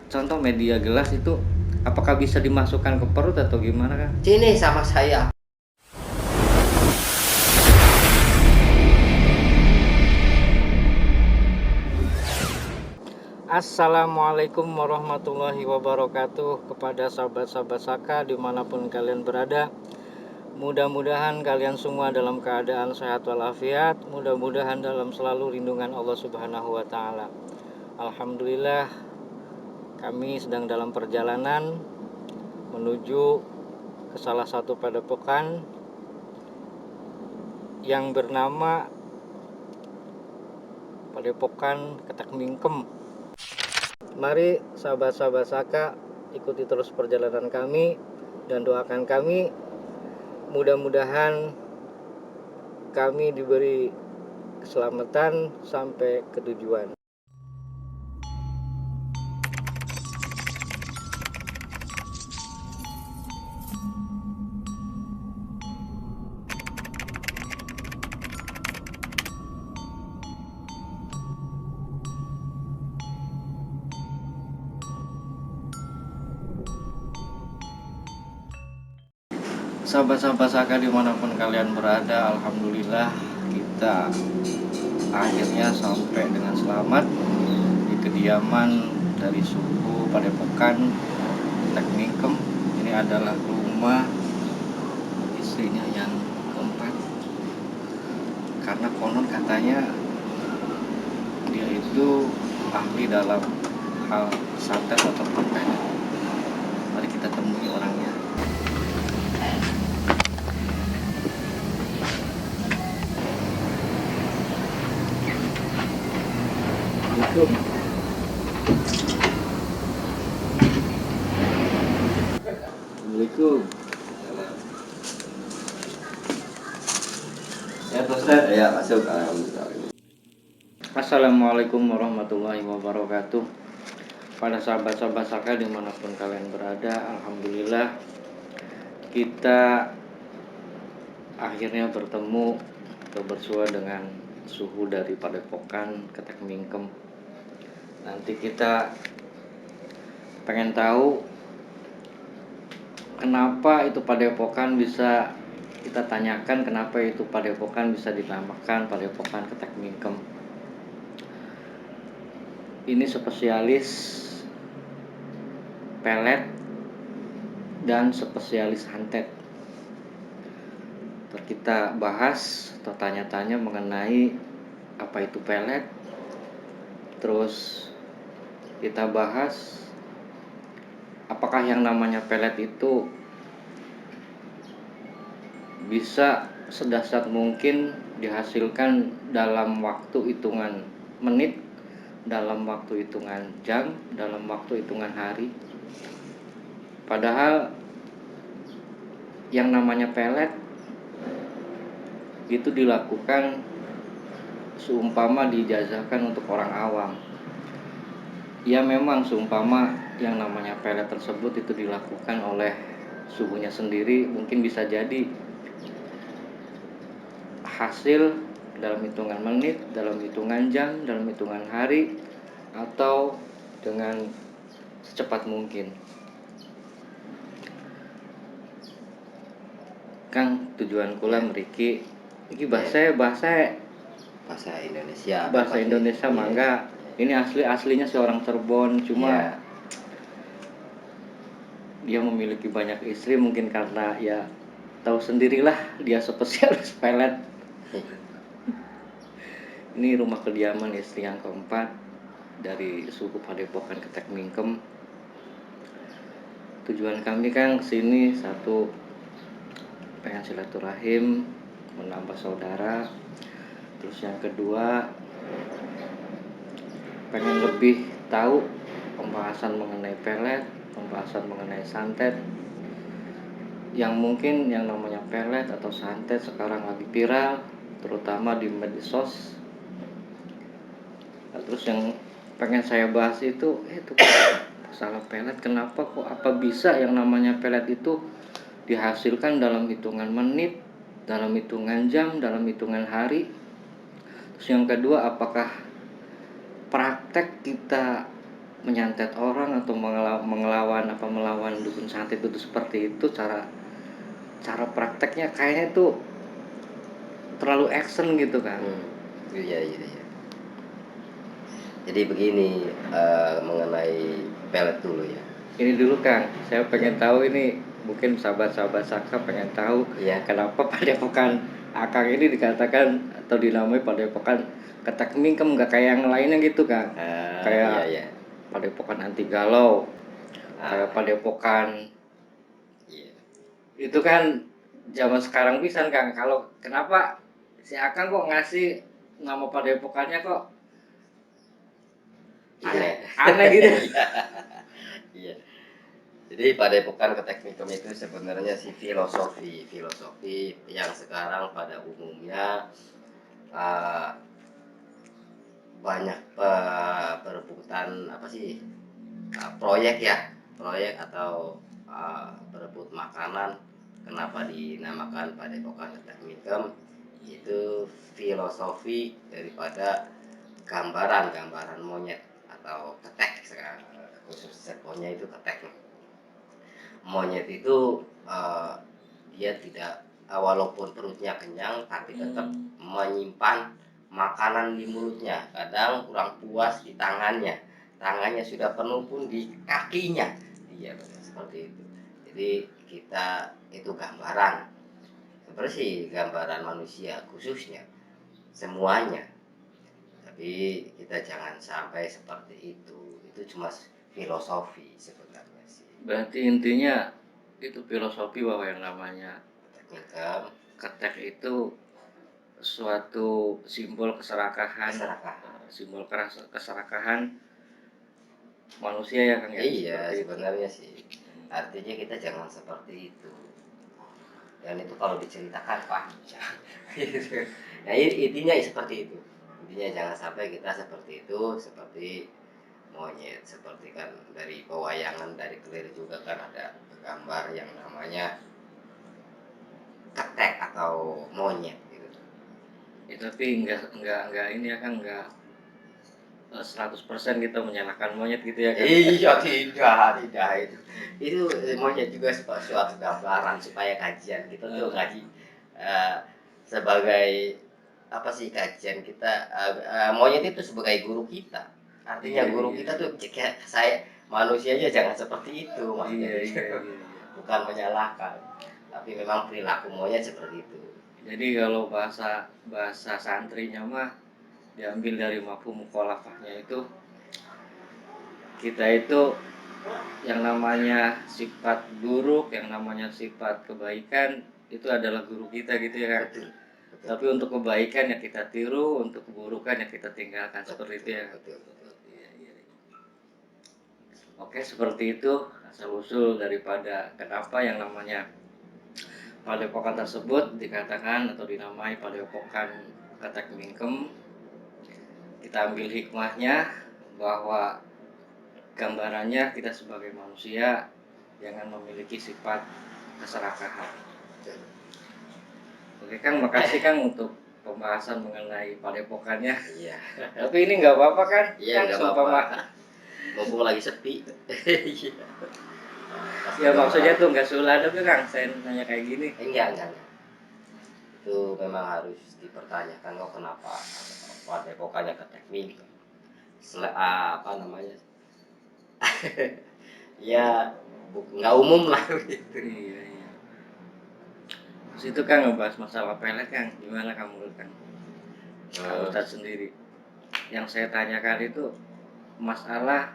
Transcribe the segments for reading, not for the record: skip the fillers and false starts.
contoh media gelas itu apakah bisa dimasukkan ke perut atau gimana kan? Sini sama saya. Assalamualaikum warahmatullahi wabarakatuh kepada sahabat-sahabat Saka dimanapun kalian berada. Mudah-mudahan kalian semua dalam keadaan sehat walafiat. Mudah-mudahan dalam selalu lindungan Allah Subhanahu wa Ta'ala. Alhamdulillah, kami sedang dalam perjalanan menuju ke salah satu padepokan yang bernama Padepokan Ketek Mingkem. Mari sahabat-sahabat Saka ikuti terus perjalanan kami dan doakan kami, mudah-mudahan kami diberi keselamatan sampai ke tujuan. Sahabat-sahabat Saka dimanapun kalian berada, alhamdulillah kita akhirnya sampai dengan selamat di kediaman dari suku Padepokan Ketek Mingkem. Ini adalah rumah istrinya yang keempat, karena konon katanya dia itu ahli dalam hal santet atau permen. Mari kita temui orangnya. Assalamualaikum. Assalamualaikum. Ya Ustaz, ya masuk. Alhamdulillah. Assalamualaikum warahmatullahi wabarakatuh. Pada sahabat-sahabat Saka dimanapun kalian berada, alhamdulillah kita akhirnya bertemu atau bersua dengan suhu dari Padepokan Ketek Mingkem. Nanti kita pengen tahu kenapa itu Padepokan bisa, kita tanyakan kenapa itu Padepokan bisa dinamakan Padepokan Ketek Mingkem. Ini spesialis pelet dan spesialis santet. Kita bahas atau tanya-tanya mengenai apa itu pelet. Terus kita bahas apakah yang namanya pelet itu bisa sedahsyat mungkin dihasilkan dalam waktu hitungan menit, dalam waktu hitungan jam, dalam waktu hitungan hari. Padahal yang namanya pelet itu dilakukan seumpama diijazahkan untuk orang awam. Ya memang seumpama yang namanya pelet tersebut itu dilakukan oleh suhunya sendiri, mungkin bisa jadi hasil dalam hitungan menit, dalam hitungan jam, dalam hitungan hari, atau dengan secepat mungkin. Kang, tujuan kula mriki iki bahasa Indonesia. bahasa Indonesia mangga. Ini aslinya seorang Cirebon, cuma dia memiliki banyak istri, mungkin karena ya tahu sendirilah dia spesialis pelet. Ini rumah kediaman istri yang keempat dari suku Padepokan Ketek Mingkem. Tujuan kami kan kesini, satu, pengen silaturahim, menambah saudara. Terus yang kedua, pengen lebih tahu pembahasan mengenai pelet, pembahasan mengenai santet, yang mungkin yang namanya pelet atau santet sekarang lagi viral, terutama di medsos. Nah, terus yang pengen saya bahas itu masalah pelet. Kenapa kok, apa bisa yang namanya pelet itu dihasilkan dalam hitungan menit, dalam hitungan jam, dalam hitungan hari. Terus yang kedua, apakah praktek kita menyantet orang atau melawan melawan dukun santet itu seperti itu, cara cara prakteknya kayaknya tuh terlalu action gitu, Kang. Iya, iya, iya. Jadi begini, mengenai pelet dulu ya. Ini dulu, Kang, saya Iya. pengen tahu ini, mungkin sahabat-sahabat Saka pengen tahu Iya. kenapa padepokan Akang ini dikatakan atau dinamai padepokan ketek mingkem, nggak kayak yang lainnya gitu, Kang. Iya, Kayak iya. padepokan anti galau, kayak Ah, padepokan iya. itu kan zaman sekarang pisan, Kang. Kalau kenapa si Akang kok ngasih nama padepokannya kok ya Aneh. aneh gitu. Iya. Iya. Jadi padepokan keteknikum itu sebenarnya sih filosofi yang sekarang pada umumnya uh, banyak perebutan apa sih, proyek ya, proyek atau berebut makanan. Kenapa dinamakan padepokan keteknikum? Itu filosofi daripada gambaran monyet atau ketek, khusus sekonya itu ketek. Monyet itu dia tidak, walaupun perutnya kenyang tapi tetap menyimpan makanan di mulutnya. Kadang kurang puas di tangannya sudah penuh pun di kakinya. Iya, seperti itu. Jadi kita itu gambaran, seperti gambaran manusia khususnya, semuanya. Tapi kita jangan sampai seperti itu cuma filosofi sebenarnya sih. Berarti intinya itu filosofi bahwa yang namanya Income, ketek itu suatu simbol keserakahan, keserakahan. simbol keserakahan manusia ya, Kang, ya, Iya, seperti itu. sebenarnya sih. Artinya kita jangan seperti itu. Dan itu kalau diceritakan panjang. Gitu. Nah, intinya seperti itu. Intinya jangan sampai kita seperti itu, seperti monyet. Seperti kan dari pewayangan, dari kelir juga kan ada gambar yang namanya ketek atau monyet gitu. Ya, tapi enggak ini ya, Kang, enggak 100% kita menyalahkan monyet gitu ya, Kang. Iya, tidak itu monyet juga suatu gambaran supaya kajian kita tuh ngaji, eh, sebagai apa sih, kajian kita, monyet itu sebagai guru kita. Artinya Iya, guru iya, kita iya. tuh kayak saya manusianya jangan seperti itu maksudnya. Iya, iya, iya, iya. Bukan menyalahkan, tapi memang perilaku monyet seperti itu. Jadi kalau bahasa bahasa santrinya mah diambil dari mafhum mukhalafahnya itu, kita itu yang namanya sifat buruk, yang namanya sifat kebaikan itu adalah guru kita gitu ya, Kang. Betul, betul, Tapi untuk kebaikan ya kita tiru, untuk keburukan ya kita tinggalkan, seperti itu betul, ya. betul, betul. Iya, iya, iya. Oke, seperti itu asal usul daripada kenapa yang namanya padepokan tersebut dikatakan atau dinamai padepokan ketek mingkem. Kita ambil hikmahnya bahwa gambarannya kita sebagai manusia jangan memiliki sifat keserakahan. Betul. Oke, Kang, makasih Kang untuk pembahasan mengenai padepokannya. Iya. Tapi ini nggak apa-apa kan, Iya, Kang, nggak sumpah apa-apa. Mak. Mumpung lagi sepi. Iya. Ya Pasti maksudnya gambaran. tuh nggak sulah tuh Kang, saya nanya kayak gini. Enggak. Itu memang harus dipertanyakan kok kenapa padepokannya ke teknik. Apa namanya? Ya, nggak umum lah gitu. Iya, iya. Terus itu Kang ngebahas masalah pelet Kang, gimana Kang menurut Kang? Kang Hmm, Ustadz sendiri. Yang saya tanyakan itu masalah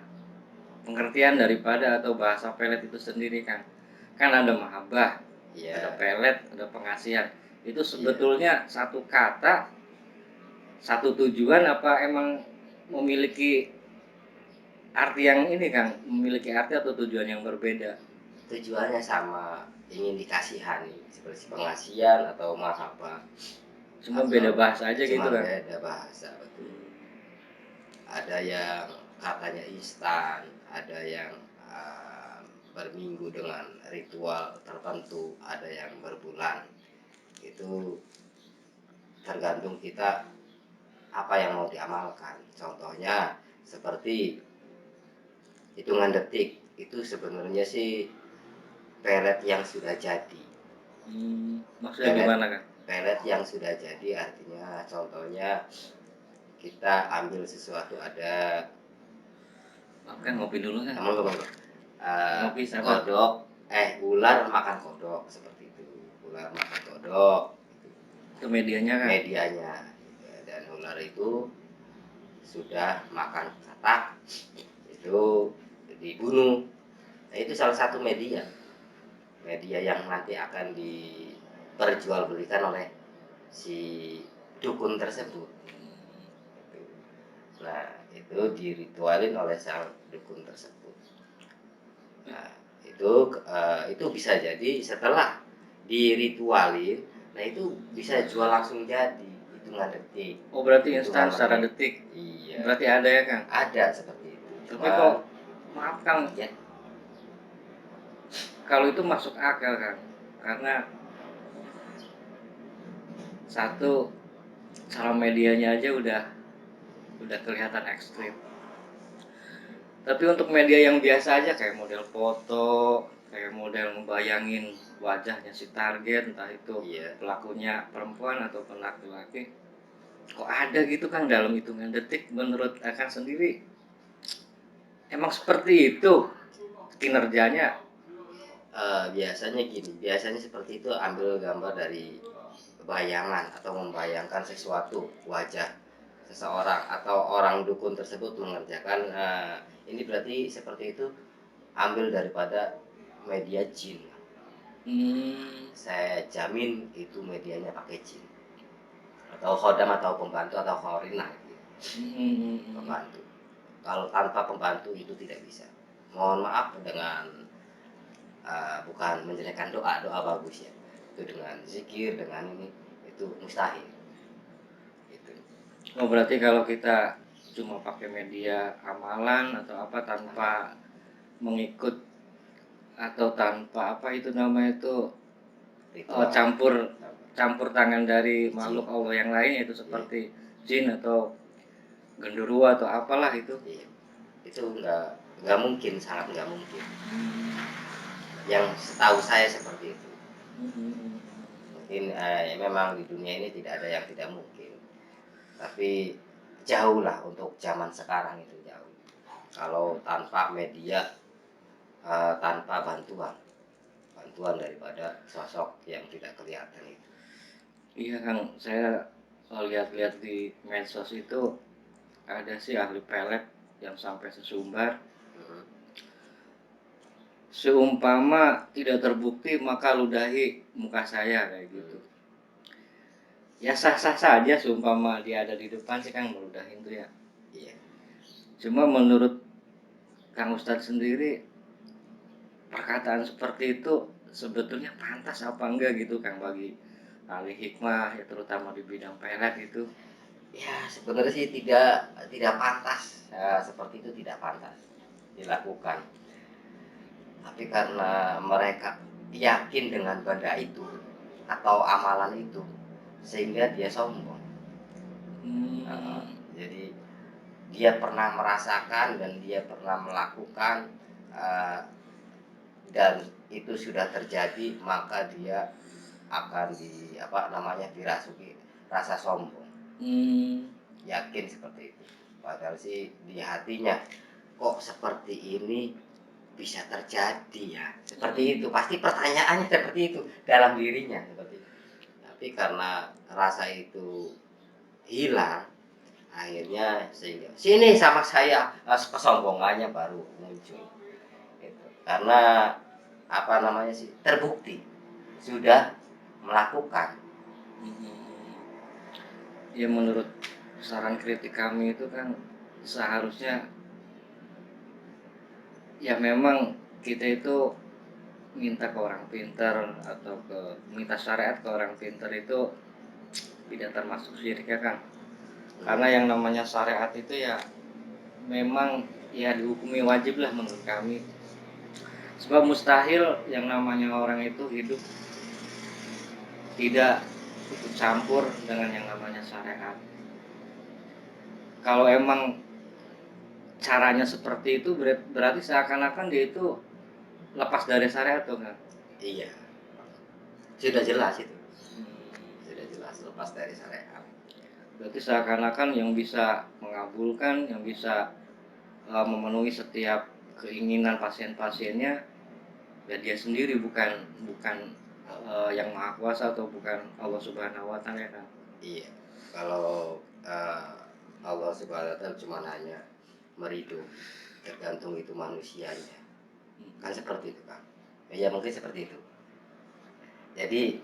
pengertian daripada atau bahasa pelet itu sendiri Kang. Kan ada mahabbah, ada iya, pelet, ada pengasihan. Itu iya. sebetulnya satu kata, satu tujuan apa emang memiliki arti yang ini Kang, memiliki arti atau tujuan yang berbeda? Tujuannya sama, ingin dikasihani seperti pengasihan atau mahabbah, Cuma atau beda bahasa aja gitu cuma Kang. beda bahasa, betul. Ada yang katanya instan, ada yang berminggu dengan ritual tertentu, ada yang berbulan. Itu tergantung kita apa yang mau diamalkan. Contohnya seperti hitungan detik itu sebenarnya sih pelet yang sudah jadi. Maksudnya Pelet gimana kan? pelet yang sudah jadi artinya contohnya kita ambil sesuatu ada Oke, ngopi dulu kan? monggo Ngopi sabar. kodok ular makan kodok seperti itu. Ular makan kodok Itu medianya kan? medianya dan ular itu sudah makan katak itu dibunuh. Nah, itu salah satu media yang nanti akan diperjualbelikan oleh si dukun tersebut. Nah, itu diritualin oleh sang dukun tersebut. Nah, itu bisa jadi setelah diritualin, nah itu bisa jual langsung jadi hitungan detik. Oh, berarti Hitungan instan secara menit. detik. Iya. Berarti ada ya Kang? Ada seperti itu. Tapi kok maaf Kang, ya kalau itu masuk akal Kang, karena satu, cara medianya aja udah kelihatan ekstrim. Tapi untuk media yang biasa aja kayak model foto, kayak model ngebayangin wajahnya si target, entah itu iya. pelakunya perempuan ataupun laki-laki, kok ada gitu kan dalam hitungan detik. Menurut Akan sendiri emang seperti itu kinerjanya? Biasanya seperti itu, ambil gambar dari bayangan atau membayangkan sesuatu wajah seseorang atau orang dukun tersebut mengerjakan ini berarti seperti itu ambil daripada media jin. Saya jamin itu medianya pakai jin atau khodam atau pembantu atau khorinah gitu. Pembantu. Kalau tanpa pembantu itu tidak bisa. Mohon maaf dengan bukan menjelekkan doa bagus ya. Itu dengan zikir, dengan ini itu mustahil. Itu. Oh, berarti kalau kita cuma pakai media amalan atau apa tanpa mengikut atau tanpa apa itu namanya itu campur tangan dari makhluk Allah yang lain, yaitu seperti jin atau genderuwo atau apalah itu. Iya. Itu nggak mungkin, sangat nggak mungkin. Yang setahu saya seperti itu. Mungkin memang di dunia ini tidak ada yang tidak mungkin. Tapi jauh lah untuk zaman sekarang itu jauh. Kalau tanpa media, tanpa bantuan daripada sosok yang tidak kelihatan itu. Iya Kang, saya lihat-lihat di medsos itu ada sih ahli pelet yang sampai sesumbar. Seumpama tidak terbukti maka ludahi muka saya kayak gitu. Ya sah-sah saja seumpama dia ada di depan sih Kang meludahin tuh ya. Iya. Cuma menurut Kang Ustadz sendiri, perkataan seperti itu sebetulnya pantas apa enggak gitu Kang bagi ahli hikmah ya, terutama di bidang pelet itu? Ya sebenarnya sih tidak pantas, seperti itu tidak pantas dilakukan. Tapi karena mereka yakin dengan benda itu atau amalan itu, sehingga dia sombong. Jadi dia pernah merasakan dan dia pernah melakukan, dan itu sudah terjadi, maka dia akan dirasuki rasa sombong. Yakin seperti itu. Padahal sih di hatinya, kok seperti ini bisa terjadi ya, seperti itu. Pasti pertanyaannya seperti itu dalam dirinya seperti itu. Tapi karena rasa itu hilang, akhirnya sehingga sini sama saya, kesombongannya baru muncul. Gitu. Karena terbukti sudah melakukan. Ya menurut saran kritik kami itu kan seharusnya ya memang kita itu minta ke orang pintar atau minta syariat ke orang pintar itu tidak termasuk syirik ya Kang. Karena yang namanya syariat itu ya memang ya dihukumi wajib lah menurut kami. Sebab mustahil yang namanya orang itu hidup tidak ikut campur dengan yang namanya syariat. Kalau emang caranya seperti itu berarti seakan-akan dia itu lepas dari syariat tuh kan? Iya, sudah jelas itu, Hmm, sudah jelas lepas dari syariat. berarti seakan-akan yang bisa mengabulkan, yang bisa memenuhi setiap keinginan pasien-pasiennya ya dia sendiri, bukan bukan yang maha kuasa atau bukan Allah Subhanahu wa taala ya kan. Iya, kalau Allah Subhanahu wa Ta'ala cuma hanya meridu, tergantung itu manusianya, kan seperti itu kan. Ya mungkin seperti itu. Jadi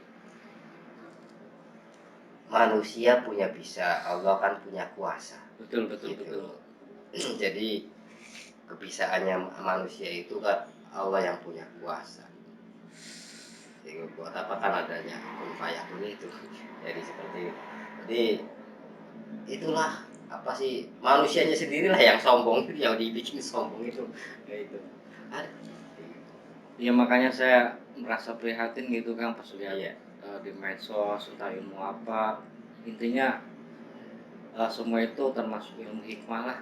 manusia punya bisa, Allah kan punya kuasa. Betul betul Gitu. betul. Jadi kebisaannya manusia itu kan Allah yang punya kuasa. Jadi buat apa kan adanya kun fayakun itu. Jadi seperti itu. Jadi itulah apa sih manusianya sendirilah yang sombong itu, yang dibikin sombong itu. Ya itu. Ada. Ya makanya saya merasa prihatin gitu kan pas lihat Iya. di medsos entah ilmu apa, intinya semua itu termasuk ilmu hikmah lah.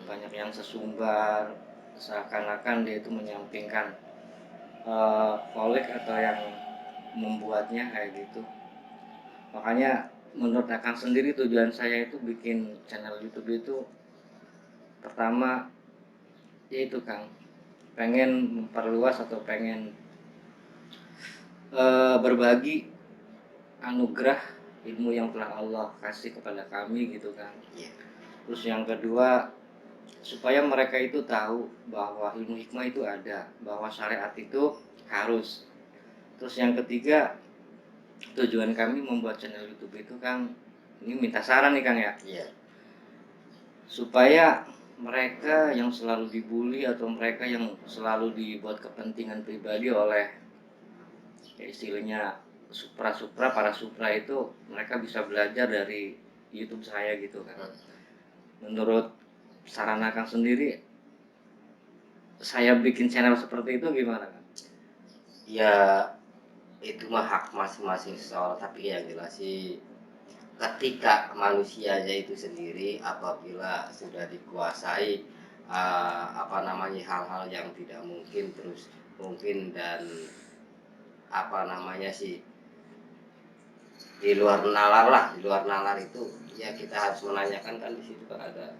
Banyak yang sesumbar, seakan-akan dia itu menyampingkan kolek atau yang membuatnya kayak gitu. Makanya menurut Akang sendiri tujuan saya itu bikin channel YouTube itu pertama yaitu Kang pengen memperluas atau pengen berbagi anugerah ilmu yang telah Allah kasih kepada kami gitu kan. Iya. Terus yang kedua supaya mereka itu tahu bahwa ilmu hikmah itu ada, bahwa syariat itu harus. Terus yang ketiga tujuan kami membuat channel YouTube itu Kang, ini minta saran nih Kang ya, Iya. supaya mereka yang selalu dibully atau mereka yang selalu dibuat kepentingan pribadi oleh ya istilahnya supra para supra itu, mereka bisa belajar dari YouTube saya gitu kan. Menurut saran Akang sendiri, saya bikin channel seperti itu gimana kan? Ya itu mah hak masing-masing seseorang, tapi yang jelas sih ketika manusianya itu sendiri apabila sudah dikuasai apa namanya hal-hal yang tidak mungkin terus mungkin dan apa namanya sih di luar nalar lah, di luar nalar itu ya kita harus menanyakan kan di situ kan ada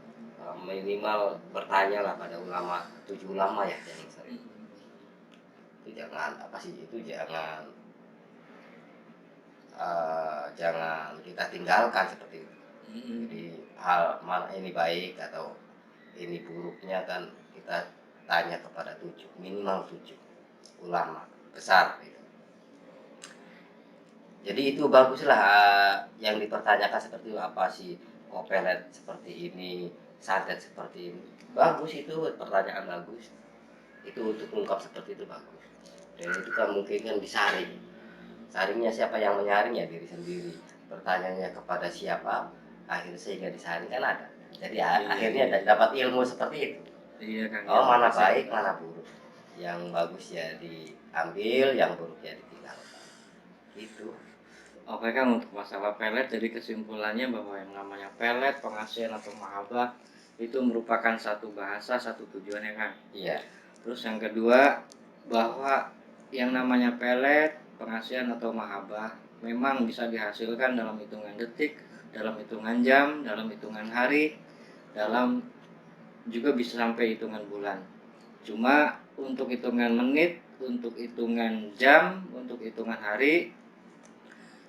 minimal bertanya lah pada ulama, 7 ulama ya yang sering itu jangan apa sih itu jangan kita tinggalkan seperti itu. Jadi hal mana ini baik atau ini buruknya kan kita tanya kepada 7 ulama besar gitu. Jadi itu baguslah yang dipertanyakan seperti itu, apa sih kok pelet seperti ini, santet seperti ini. Bagus itu pertanyaan bagus. Itu untuk ungkap seperti itu bagus. Dan itu kan mungkin kan disaring. Saringnya siapa yang menyaring ya diri sendiri. Pertanyaannya kepada siapa, akhirnya sehingga disaring kan ada. Jadi akhirnya dapat ilmu seperti itu. Iya Kang. Oh mana baik, mana buruk. Yang bagus ya diambil, yang buruk ya ditinggalkan. Gitu. Oke Kang, untuk masalah pelet, jadi kesimpulannya bahwa yang namanya pelet, pengasihan atau mahabbah itu merupakan satu bahasa, satu tujuannya Kang. Iya. Terus yang kedua, bahwa yang namanya pelet, pengasihan atau mahabbah memang bisa dihasilkan dalam hitungan detik, dalam hitungan jam, dalam hitungan hari, dalam juga bisa sampai hitungan bulan. Cuma untuk hitungan menit, untuk hitungan jam, untuk hitungan hari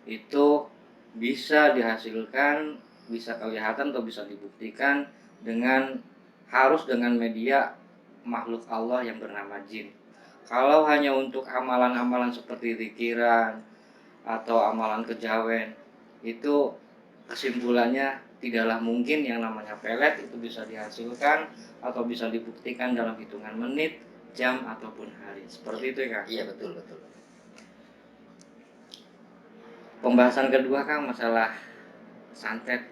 itu bisa dihasilkan, bisa kelihatan atau bisa dibuktikan harus dengan media makhluk Allah yang bernama jin. Kalau hanya untuk amalan-amalan seperti zikiran atau amalan kejawen, itu kesimpulannya tidaklah mungkin yang namanya pelet itu bisa dihasilkan atau bisa dibuktikan dalam hitungan menit, jam ataupun hari. Seperti itu ya Kang. Iya betul betul. Pembahasan kedua Kang masalah santet.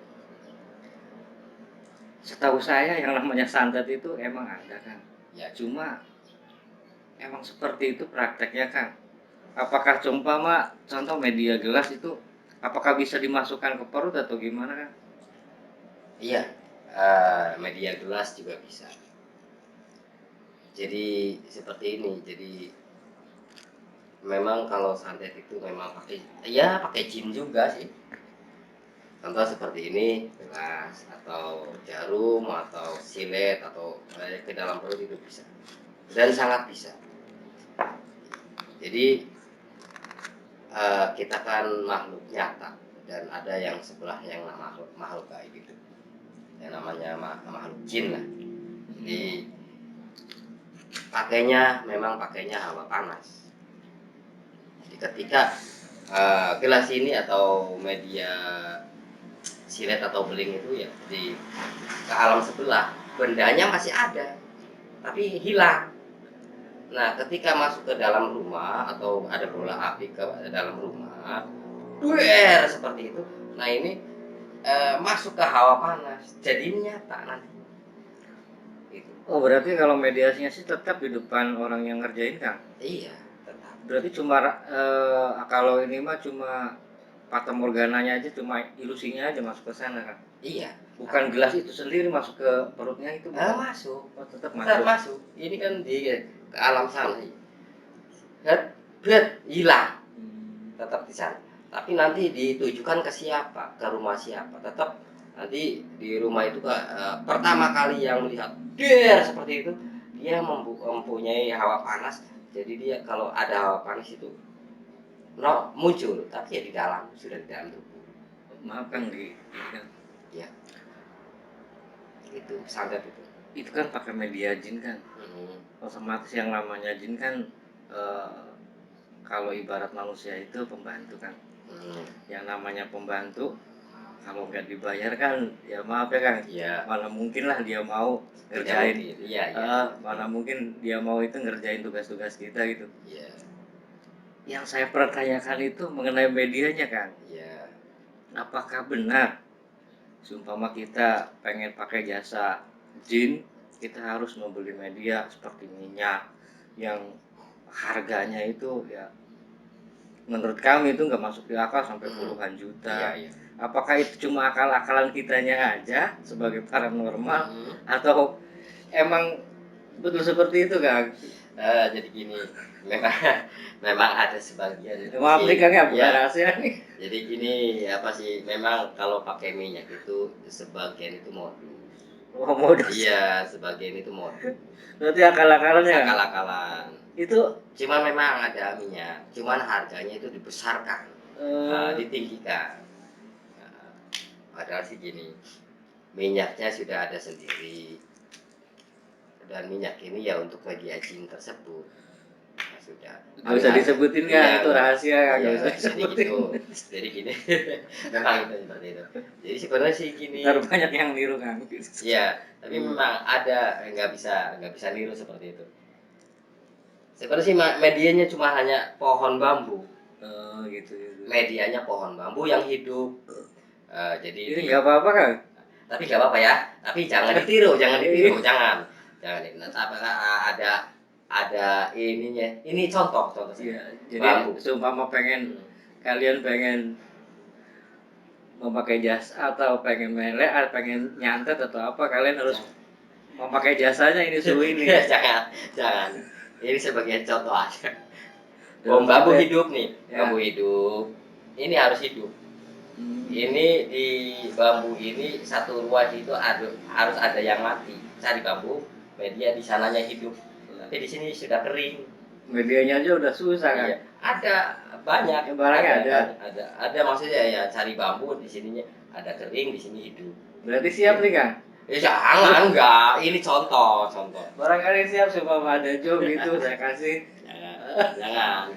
Setahu saya yang namanya santet itu emang ada Kang. Ya. Cuma emang seperti itu prakteknya Kang. Apakah contoh media gelas itu apakah bisa dimasukkan ke perut atau gimana Kang? Iya. media gelas juga bisa. Jadi seperti ini. Jadi memang kalau santet itu memang pakai jin juga sih. Contoh seperti ini, gelas atau jarum atau silet atau ke dalam perut itu bisa. Dan sangat bisa. Jadi kita kan makhluk nyata dan ada yang sebelah yang makhluk gaib gitu. Yang namanya makhluk jin lah. Jadi pakainya hawa panas. Jadi ketika gelas ini atau media silet atau beling itu ya di ke alam sebelah, bendanya masih ada tapi hilang. Nah ketika masuk ke dalam rumah atau ada bola api ke dalam rumah, duer seperti itu. Nah ini masuk ke hawa panas, jadi nyata nanti gitu. Oh, berarti kalau mediasinya sih tetap di depan orang yang ngerjain, Kang? Iya, tetap. Berarti cuma kalau ini mah cuma fata morgananya aja, cuma ilusinya aja masuk ke sana, Kang? Iya. Bukan gelas itu sendiri masuk ke perutnya itu, bukan? Masuk. Oh, tetap Tetap masuk. masuk. Ini kan di ke alam sana. Berat hilang. Tetap di sana. Tapi nanti ditujukan ke siapa, ke rumah siapa. Tetap nanti di rumah itu pertama kali yang melihat seperti itu, dia mempunyai hawa panas. Jadi dia kalau ada hawa panas itu muncul, tapi ya di dalam, sudah di dalam tubuh. Maaf, Kang, Ya, itu santet itu. itu kan pakai media jin, kan? Otomatis yang namanya jin kan kalau ibarat manusia itu pembantu, kan? Yang namanya pembantu kalau nggak dibayar kan ya maaf ya, Kang, mana mungkin lah dia mau ngerjain. Mana mungkin dia mau itu ngerjain tugas-tugas kita gitu. Yang saya pertanyakan itu mengenai medianya, Kang. Apakah benar seumpama kita pengen pakai jasa jin, kita harus membeli media seperti minyak yang harganya itu ya menurut kami itu nggak masuk di akal sampai puluhan juta. Apakah itu cuma akal-akalan kitanya aja sebagai paranormal atau emang betul seperti itu, Kang? Jadi gini, memang ada sebagian. Maaf nih, Kang, ya bukan rahasia nih. Jadi gini, apa sih? Memang kalau pakai minyak itu sebagian itu modus. Oh, modus. Iya, sebagian itu modus. Berarti akal-akalannya. Akal-akalan. Itu cuma memang ada minyak, cuman harganya itu dibesarkan, ditinggikan. Padahal sih gini, minyaknya sudah ada sendiri, dan minyak ini ya untuk media jin tersebut. Nah, sudah. Nggak usah disebutin, kan? Itu rahasia, kan? Nggak usah disebutin. Jadi gini, memang itu seperti itu. Jadi sebenarnya sih gini. Terlalu banyak yang niru, kan? Iya, tapi memang ada nggak bisa niru seperti itu. Sebenarnya sih medianya cuma hanya pohon bambu. Oh, gitu. Medianya pohon bambu yang hidup. Jadi ini nggak apa-apa, kan? Tapi nggak apa-apa ya. Tapi jangan ditiru, jangan. Ada ininya. Ini contoh sih. Iya, jadi bambu. seumpama kalian pengen memakai jasa atau pengen pengen nyantet atau apa, kalian harus memakai jasanya ini suhu ini. jangan. Ini sebagai contoh aja. Bambu hidup nih, bambu hidup. Ini harus hidup. Ini di bambu ini satu ruas itu harus ada yang mati. Cari bambu, media di sananya hidup. Tapi di sini sudah kering. Medianya aja udah susah, kan? Ada banyak. Barangnya ada maksudnya ya cari bambu di sininya ada kering, di sini hidup. Berarti siap nih, Kang? Jangan, enggak. Ini contoh. Barangkali siap supaya ada job gitu saya kasih. Jangan.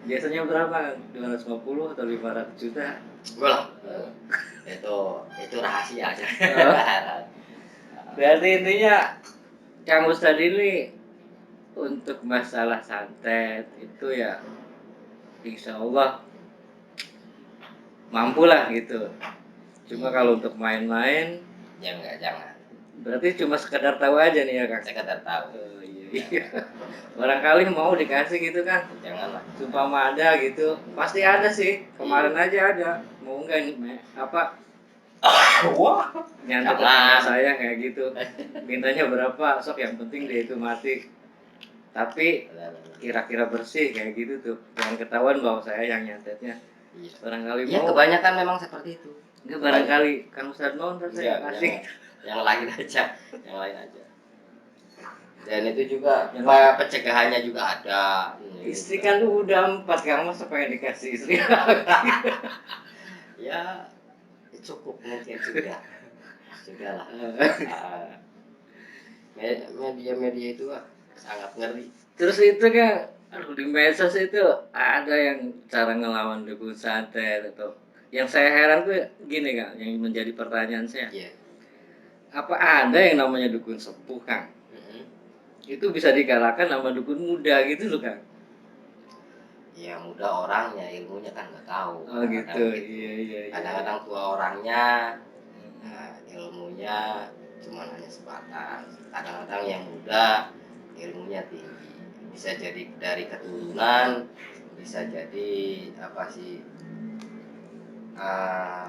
Biasanya berapa? 250 atau 500 juta? Enggak lah. Itu rahasia aja. Berarti intinya Kang Ustadz ini untuk masalah santet itu ya insya Allah mampu lah gitu. Cuma kalau untuk main-main ya enggak, jangan. Berarti cuma sekedar tahu aja nih ya, Kang? Sekedar tahu. Iya. Barangkali mau dikasih gitu, kan? Janganlah. Sumpama ada gitu, pasti ada sih. Kemarin aja ada. Mau enggak nih, Wah, nyantet jangan. tetangga saya kayak gitu, mintanya berapa, sok yang penting dia itu mati, tapi kira-kira bersih kayak gitu tuh, jangan ketahuan bahwa saya yang nyantetnya. Iya. Barangkali Iya, mau, kebanyakan memang seperti itu. enggak, barangkali Kang Ustadz mau ntar saya Enggak, kasih. yang lain aja, yang lain aja. Dan itu juga Yang pencegahannya juga ada. istri kan udah 4, Kang, masa pengen dikasih istri Ya cukup mungkin sudah lah. Media-media itu sangat ngeri. Terus itu kan, aduh, di medsos itu ada yang cara ngelawan dukun santet, atau yang saya heran tuh gini, Kang, yang menjadi pertanyaan saya, Iya. apa ada yang namanya dukun sepuh, Kang? Itu bisa dikalahkan sama dukun muda gitu loh, Kang. Ya muda orangnya, ilmunya kan nggak tahu. Oh gitu, iya. Kadang-kadang tua orangnya, nah, ilmunya cuma hanya sebatas. Kadang-kadang yang muda ilmunya tinggi, bisa jadi dari keturunan, bisa jadi apa sih, eh,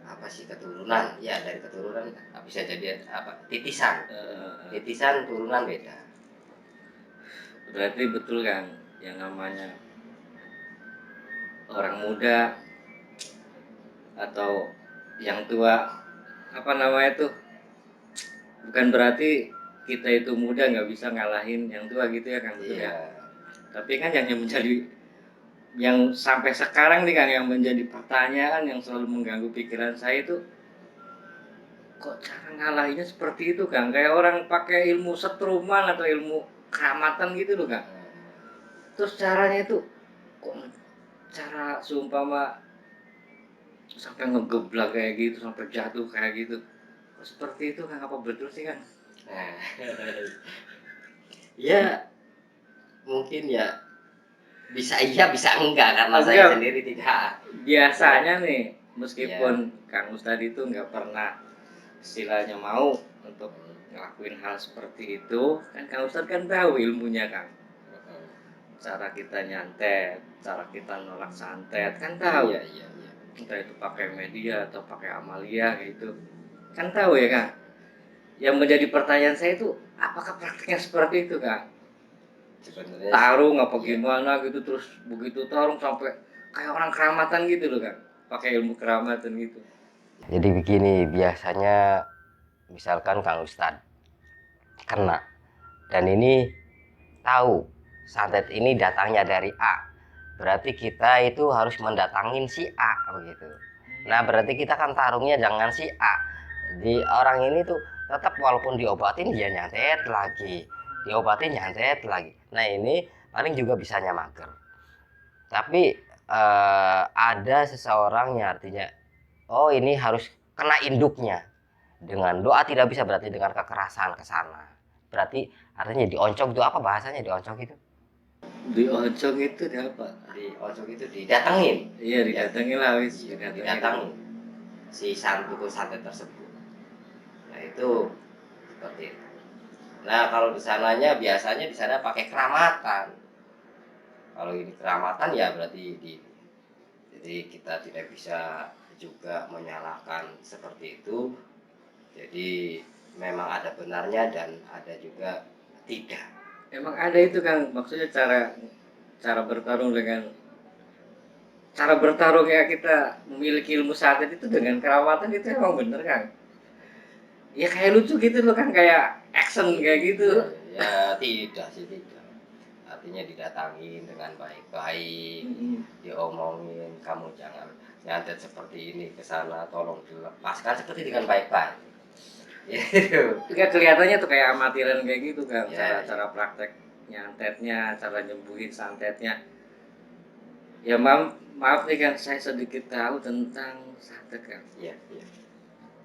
apa sih keturunan, ya dari keturunan bisa jadi apa, titisan turunan beda. Berarti betul, Kang, yang namanya orang muda atau yang tua, apa namanya tuh, bukan berarti kita itu muda nggak bisa ngalahin yang tua gitu ya, Kang, betul ya. Tapi kan yang menjadi, yang sampai sekarang nih, Kang, yang menjadi pertanyaan yang selalu mengganggu pikiran saya itu, kok cara ngalahinnya seperti itu, Kang? Kayak orang pakai ilmu setruman atau ilmu keramatan gitu loh, Kang. Terus caranya itu kok cara seumpama sampai ngegeblak kayak gitu, sampai jatuh kayak gitu. Kok seperti itu, Kang? Apa betul sih, Kang? Nah, ya mungkin ya bisa iya bisa enggak, karena saya sendiri tidak. Biasanya nih, meskipun Kang Ustadz itu nggak pernah istilahnya mau untuk ngelakuin hal seperti itu, kan Kang Ustadz kan tahu ilmunya, Kang. Cara kita nyantet, cara kita nolak santet, kan tahu. Iya. Entah itu pakai media atau pakai amalia gitu, kan tahu ya, Kang. Yang menjadi pertanyaan saya itu, apakah praktiknya seperti itu, Kang? Sebenarnya Tarung apa gimana gitu, terus begitu tarung sampai kayak orang keramatan gitu loh, Kang, pakai ilmu keramatan gitu. Jadi begini, biasanya misalkan Kang Ustadz kena, dan ini tahu santet ini datangnya dari A, berarti kita itu harus mendatangin si A begitu. Nah berarti kita kan tarungnya jangan si A. Jadi orang ini tuh tetap walaupun diobatin dia nyantet lagi, diobatin nyantet lagi. Nah ini paling juga bisanya mager. Tapi ada seseorang yang artinya, oh ini harus kena induknya. Dengan doa tidak bisa, berarti dengan kekerasan ke sana. Berarti artinya dioncong itu, apa bahasanya dioncong itu? Dioncong itu apa? Dioncong itu didatengin. Iya, didatengin lah, wis. Didatengin si dukun santet tersebut. Nah itu seperti itu. Nah kalau di sananya biasanya di sana pakai keramatan. Kalau ini keramatan ya berarti jadi kita tidak bisa juga menyalahkan seperti itu. Jadi memang ada benarnya dan ada juga tidak. Emang ada itu, Kang, maksudnya cara bertarung dengan cara bertarung ya, kita memiliki ilmu santet itu dengan keramatan, itu emang bener, Kang. Ya kayak lucu gitu loh, kan, kayak action kayak gitu. Ya tidak sih, tidak. Artinya didatangin dengan baik-baik, diomongin, kamu jangan nyantet seperti ini ke sana, tolong dilepaskan seperti dengan baik-baik. Gitu. Enggak, kelihatannya tuh kayak amatiran kayak gitu, Kang. Cara praktek nyantetnya, cara nyembuhin santetnya. Ya maaf nih, Kang, saya sedikit tahu tentang santet, Kang. Iya.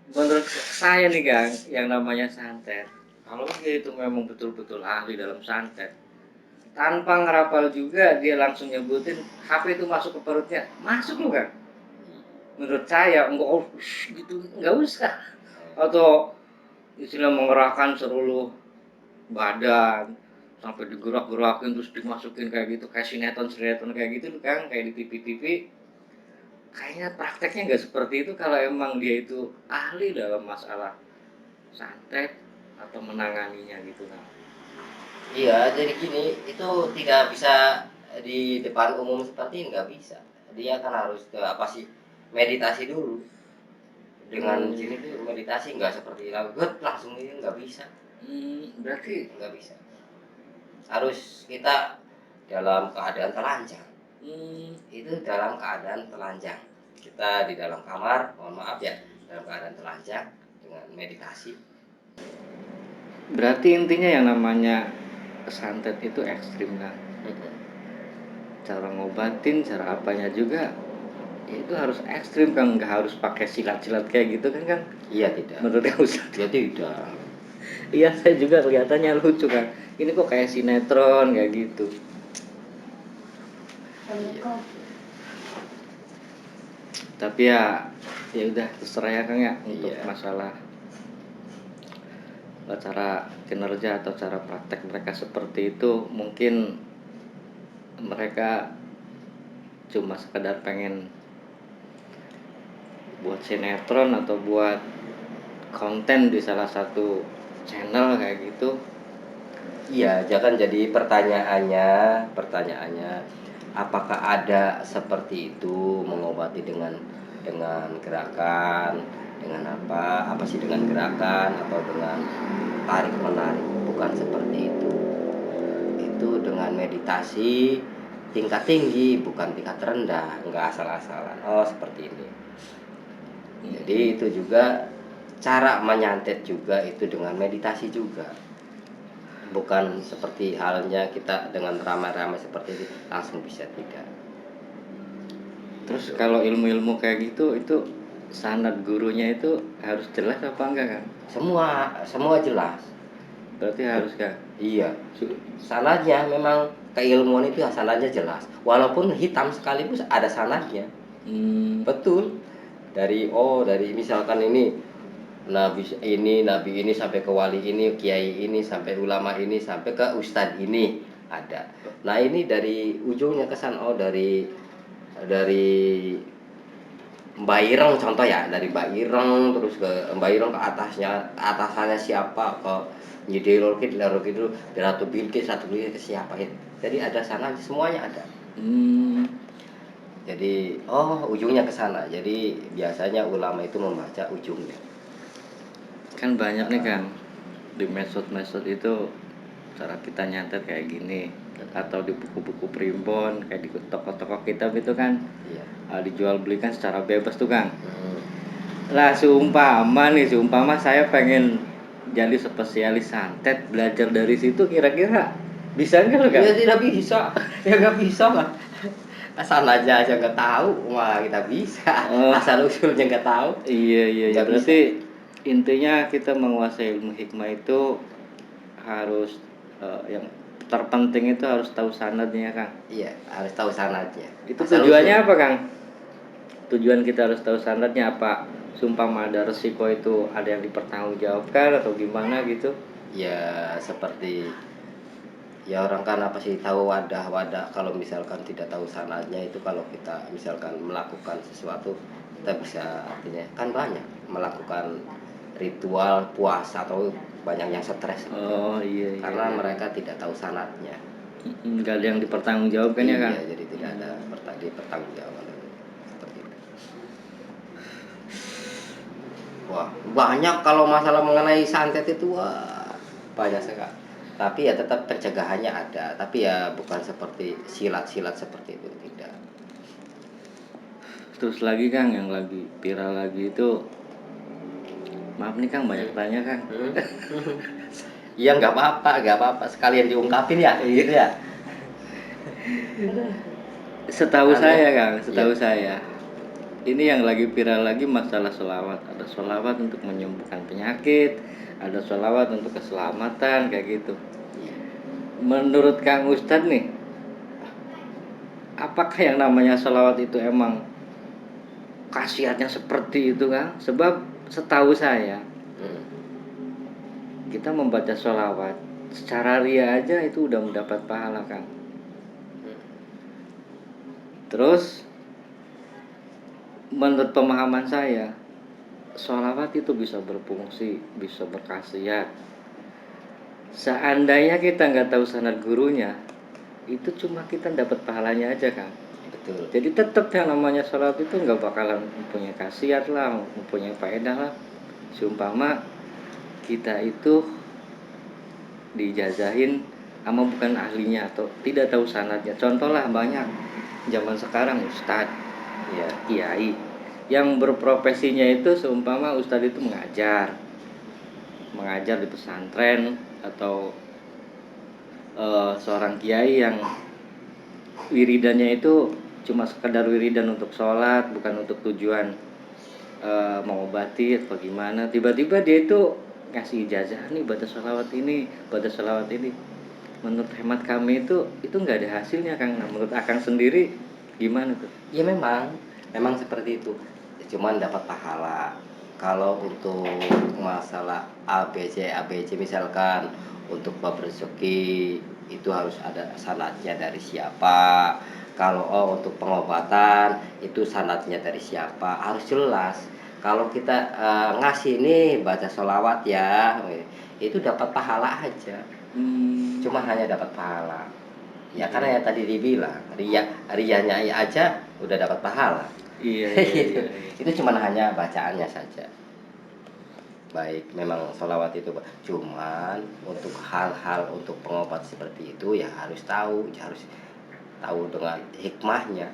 Menurut saya nih, Kang, yang namanya santet, kalau dia itu memang betul-betul ahli dalam santet, tanpa ngerapal juga dia langsung nyebutin HP itu masuk ke perutnya, masuk loh, Kang. Menurut saya enggak gitu, enggak usah. Atau istilah mengerahkan seluruh badan sampai digerak-gerakin terus dimasukin kayak gitu, kayak sinetron kayak gitu, Kang, kayak di TV-TV. kayaknya prakteknya nggak seperti itu kalau emang dia itu ahli dalam masalah santet atau menanganinya gitu kan. Iya, jadi gini, itu tidak bisa di depan umum seperti ini, nggak bisa. Dia kan harus ke apa sih, meditasi dulu. Dengan sini tuh meditasi nggak seperti langsung ini nggak bisa, Berarti nggak bisa. Harus kita dalam keadaan telanjang. Itu dalam keadaan telanjang. Kita di dalam kamar, mohon maaf ya, dalam keadaan telanjang dengan meditasi. berarti intinya yang namanya santet itu ekstrim kan. Cara ngobatin, cara apanya juga ya itu harus ekstrim kan, nggak harus pakai silat-silat kayak gitu kan. Iya tidak. Menurut kamu Ustaz? Ya tidak. Iya, saya juga kelihatannya lucu kan. Ini kok kayak sinetron kayak gitu. Tapi ya udah terserah ya Kang ya untuk Iya. masalah cara kinerja atau cara praktek mereka seperti itu. Mungkin mereka cuma sekedar pengen buat sinetron atau buat konten di salah satu channel kayak gitu. Iya, jangan jadi pertanyaannya, apakah ada seperti itu mengobati dengan gerakan, dengan apa sih dengan gerakan atau dengan tarik menarik? Bukan seperti itu. Itu dengan meditasi tingkat tinggi, bukan tingkat rendah, enggak asal-asalan. Oh, seperti ini. Jadi itu juga cara menyantet juga itu dengan meditasi juga. Bukan seperti halnya kita dengan ramai-ramai seperti itu langsung bisa, tidak. Terus kalau ilmu-ilmu kayak gitu itu sanad gurunya itu harus jelas apa enggak kan? Semua jelas. Berarti harus kan? Iya, sanadnya memang keilmuan itu sanadnya jelas. Walaupun hitam sekalipun ada sanadnya. Betul. Dari misalkan ini nabi ini sampai ke wali ini, kiai ini sampai ulama ini sampai ke ustadz ini ada. Nah, ini dari ujungnya ke sana, dari Mbak Ireng contoh ya, dari Mbak Ireng terus ke Mbak Ireng ke atasannya siapa, ke Nyi Dewi itu Ratu Bilqis ke siapa itu. Jadi ada sana semuanya ada. Jadi ujungnya ke sana. Jadi biasanya ulama itu membaca ujungnya. Kan banyak nih kan di medsos itu cara kita nyantet kayak gini, atau di buku-buku primbon kayak di toko-toko kitab itu kan. Iya. Dijual belikan secara bebas tuh Kang. Lah seumpama saya pengen jadi spesialis santet, belajar dari situ, kira-kira bisa nggak Kang? Ya tidak bisa, ya nggak bisa lah. Asal aja nggak tahu, wah kita bisa. Asal usulnya nggak tahu. Iya. Nggak Berarti intinya kita menguasai ilmu hikmah itu harus yang terpenting itu harus tahu sanadnya Kang. Iya, harus tahu sanadnya. Itu tujuannya apa Kang? Tujuan kita harus tahu sanadnya apa? Sumpama ada resiko itu ada yang dipertanggungjawabkan atau gimana gitu? Ya seperti ya orang kan apa sih tahu wadah kalau misalkan tidak tahu sanadnya itu kalau kita misalkan melakukan sesuatu kita bisa artinya kan banyak melakukan ritual puasa atau banyak yang stres Iya. karena mereka tidak tahu sanadnya. Nggak ada yang dipertanggungjawabkan ya Kang? Iya, jadi tidak ada pertanggungjawaban seperti itu. Wah, banyak kalau masalah mengenai santet itu wah banyak sekali. Tapi ya tetap pencegahannya ada, tapi ya bukan seperti silat-silat seperti itu, tidak. Terus lagi Kang yang lagi viral lagi itu, maaf nih Kang banyak tanya Kang. Iya nggak apa-apa, sekalian diungkapin ya, gitu ya. Setahu saya Kang, Iya. saya ini yang lagi viral lagi masalah sholawat. Ada sholawat untuk menyembuhkan penyakit, ada sholawat untuk keselamatan kayak gitu. Menurut Kang Ustadz nih, apakah yang namanya sholawat itu emang khasiatnya seperti itu Kang? Sebab setahu saya kita membaca sholawat secara ria aja itu udah mendapat pahala Kang. Terus menurut pemahaman saya, sholawat itu bisa berfungsi, bisa berkhasiat. Seandainya kita nggak tahu sanad gurunya, itu cuma kita dapat pahalanya aja kan. Betul. Jadi tetap yang namanya sholat itu nggak bakalan mempunyai khasiat lah, mempunyai faedah lah. Seumpama kita itu dijazahin sama bukan ahlinya atau tidak tahu sanadnya. Contoh lah banyak zaman sekarang ustadz, Iya. kiai yang berprofesinya itu seumpama ustadz itu mengajar di pesantren atau seorang kiai yang wiridannya itu cuma sekedar wiridan untuk sholat, bukan untuk tujuan mengobati atau gimana. Tiba-tiba dia itu ngasih ijazah nih baca sholawat ini, baca sholawat ini. Menurut hemat kami itu nggak ada hasilnya Kang. Nah, menurut Akang sendiri gimana tuh? Ya memang seperti itu. Cuman dapat pahala. Kalau untuk masalah ABC misalkan untuk bab rezeki itu harus ada sanadnya dari siapa. Kalau untuk pengobatan itu sanadnya dari siapa, harus jelas. Kalau kita ngasih nih baca sholawat ya, itu dapat pahala aja. Cuma hanya dapat pahala. Ya karena yang tadi dibilang rianya aja udah dapat pahala. Iya. Itu cuma hanya bacaannya saja. Baik, memang sholawat itu cuman untuk hal-hal untuk pengobat seperti itu ya harus tahu dengan hikmahnya.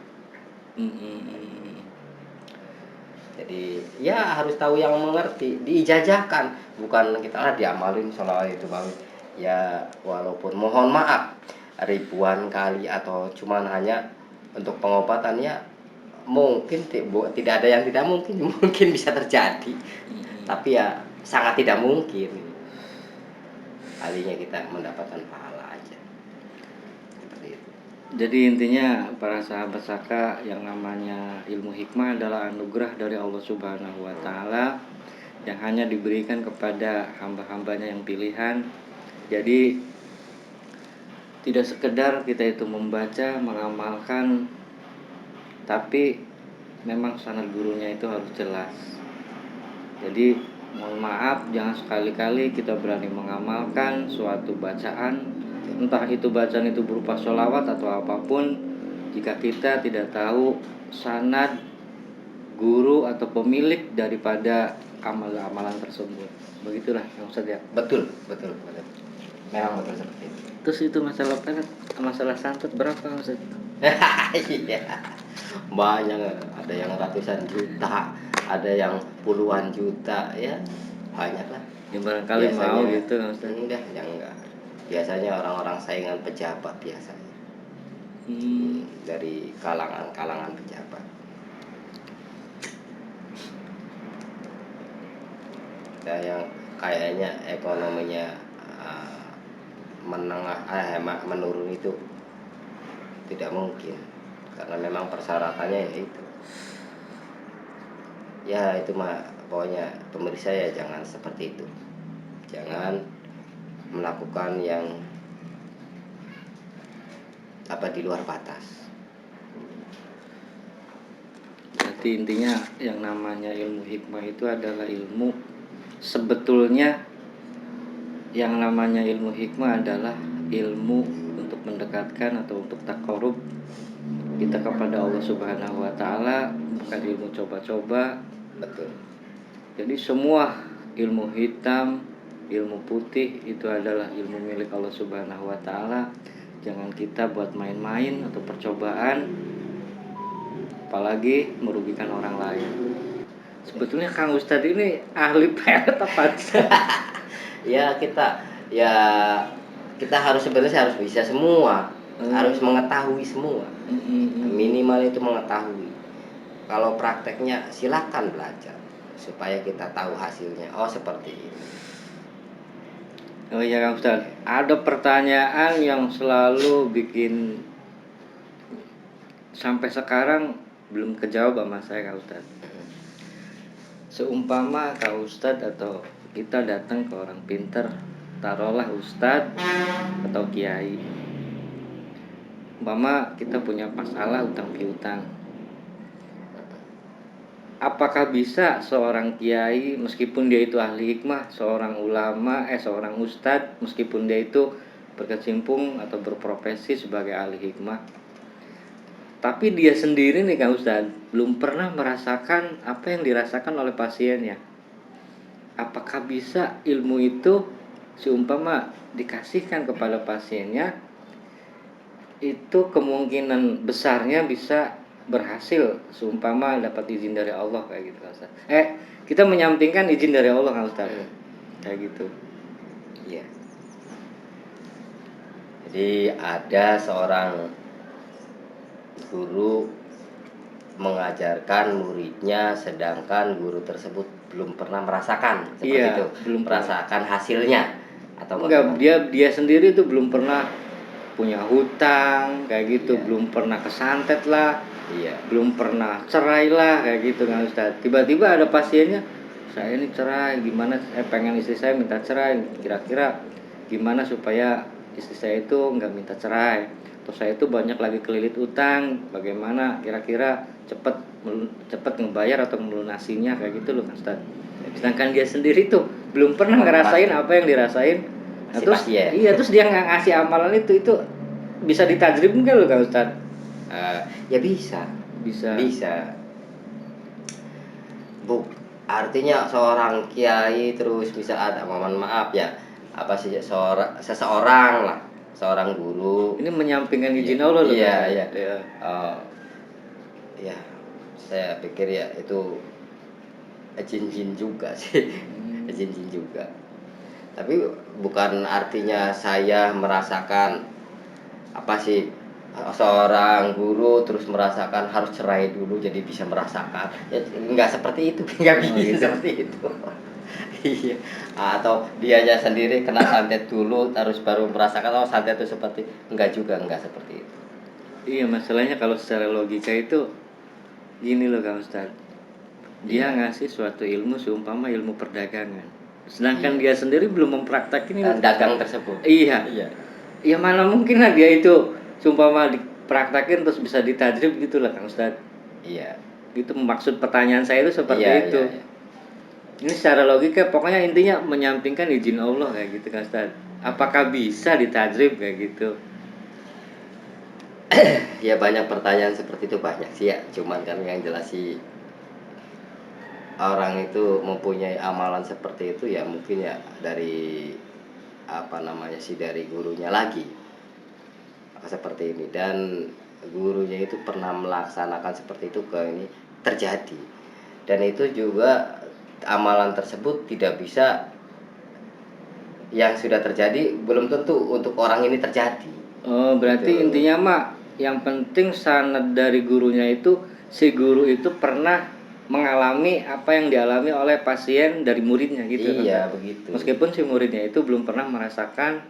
Jadi ya harus tahu yang mengerti, diijazahkan, bukan kita diamalin sholawat itu bagus. Ya walaupun mohon maaf ribuan kali atau cuman hanya untuk pengobatannya mungkin tidak ada yang tidak mungkin mungkin bisa terjadi, tapi ya sangat tidak mungkin kalinya kita mendapatkan pahala aja seperti itu. Jadi intinya para sahabat Saka, yang namanya ilmu hikmah adalah anugerah dari Allah Subhanahu wa taala yang hanya diberikan kepada hamba-hambanya yang pilihan. Jadi tidak sekedar kita itu membaca, mengamalkan, tapi memang sanad gurunya itu harus jelas. Jadi mohon maaf, jangan sekali-kali kita berani mengamalkan suatu bacaan, entah itu bacaan itu berupa sholawat atau apapun, jika kita tidak tahu sanad guru atau pemilik daripada amalan tersebut. Begitulah yang Ustaz ya. Betul. Memang betul seperti itu. Terus itu masalah santet berapa Ustaz? Iya, banyak, ada yang ratusan juta, ada yang puluhan juta, ya banyak lah. Ya barangkali mau gitu Ustaz. Enggak. Biasanya orang-orang saingan pejabat biasanya. Dari kalangan pejabat. Dan yang kayaknya ekonominya menurun itu tidak mungkin, karena memang persyaratannya ya itu. Ya itu mah pokoknya pemirsa ya jangan seperti itu. Jangan melakukan yang di luar batas. Berarti intinya yang namanya ilmu hikmah itu adalah ilmu, sebetulnya yang namanya ilmu hikmah adalah ilmu untuk mendekatkan atau untuk taqarrub kita kepada Allah Subhanahu wa taala, bukan ilmu coba-coba. Betul. Jadi semua ilmu hitam, ilmu putih itu adalah ilmu milik Allah Subhanahu wa taala. Jangan kita buat main-main atau percobaan, apalagi merugikan orang lain. Sebetulnya Kang Ustadz ini ahli pelet apa sih? Ya kita harus sebenarnya harus bisa semua, harus mengetahui semua. Minimal itu mengetahui. Kalau prakteknya silakan belajar supaya kita tahu hasilnya. Oh seperti ini. Oh iya Kang Ustadz, ada pertanyaan yang selalu bikin sampai sekarang belum kejawab sama saya Kang Ustadz. Seumpama Kang Ustadz atau kita datang ke orang pinter, taruhlah Ustadz atau Kiai, umpama kita punya masalah utang piutang, apakah bisa seorang kiai meskipun dia itu ahli hikmah, seorang ulama, seorang ustadz meskipun dia itu berkecimpung atau berprofesi sebagai ahli hikmah, tapi dia sendiri nih Kang Ustadz belum pernah merasakan apa yang dirasakan oleh pasiennya. Apakah bisa ilmu itu seumpama dikasihkan kepada pasiennya, itu kemungkinan besarnya bisa berhasil seumpama dapat izin dari Allah kayak gitu Kang Ustadz. Kita menyampingkan izin dari Allah Kang Ustadz. Kayak gitu. Iya. Jadi ada seorang guru mengajarkan muridnya, sedangkan guru tersebut belum pernah merasakan seperti Iya, itu, belum merasakan hasilnya atau enggak, bagaimana? dia sendiri itu belum pernah punya hutang kayak gitu, Iya. belum pernah kesantet lah, Iya. belum pernah cerai lah kayak gitu kan Ustadz. Tiba-tiba ada pasiennya, saya ini cerai, gimana, pengen istri saya minta cerai, kira-kira gimana supaya istri saya itu nggak minta cerai, atau saya itu banyak lagi kelilit utang, bagaimana kira-kira cepet ngebayar atau melunasinya kayak gitu loh kan Ustadz. Sedangkan dia sendiri tuh belum pernah ngerasain apa yang dirasain. Nah, Si terus pasien. iya, terus dia nggak ngasih amalan itu bisa ditajrib nggak loh Kak Ustadz? Ya bisa. Bisa. Bu, artinya seorang kiai terus bisa ada, mohon maaf ya, apa sih, seseorang lah, seorang guru. Ini menyampingkan izin Iya, Allah loh Kak iya, Ustadz. iya. Iya. Ya, saya pikir ya itu jin-jin juga sih. Jin-jin juga. Tapi bukan artinya saya merasakan apa sih, seorang guru terus merasakan harus cerai dulu jadi bisa merasakan, ya nggak seperti itu. Nggak bisa gitu. seperti itu. Iya. Atau dianya sendiri kena santet dulu harus baru merasakan oh santet itu seperti, enggak juga, enggak seperti itu. Iya, masalahnya kalau secara logika itu gini loh Kak Ustadz. Dia Iya. ngasih suatu ilmu seumpama ilmu perdagangan. Sedangkan Iya. dia sendiri belum mempraktekin itu. Dagang tersebut. Iya. Iya. Ya mana mungkin lah dia itu seumpama dipraktekin terus bisa ditajrib gitu lah Kang Ustadz. Iya. Itu maksud pertanyaan saya itu seperti Iya, itu. iya. Ini secara logika pokoknya intinya menyampingkan izin Allah kayak gitu Kang Ustadz. Apakah bisa ditajrib kayak gitu? Ya banyak pertanyaan seperti itu, banyak sih ya. Cuman kan yang jelas sih orang itu mempunyai amalan seperti itu ya mungkin ya dari apa namanya sih, dari gurunya lagi seperti ini, dan gurunya itu pernah melaksanakan seperti itu ke ini terjadi, dan itu juga amalan tersebut tidak bisa, yang sudah terjadi belum tentu untuk orang ini terjadi. Oh, berarti Gitu. intinya mah yang penting sanad dari gurunya itu, si guru itu pernah mengalami apa yang dialami oleh pasien dari muridnya gitu. Iya, Kan? begitu. Meskipun si muridnya itu belum pernah merasakan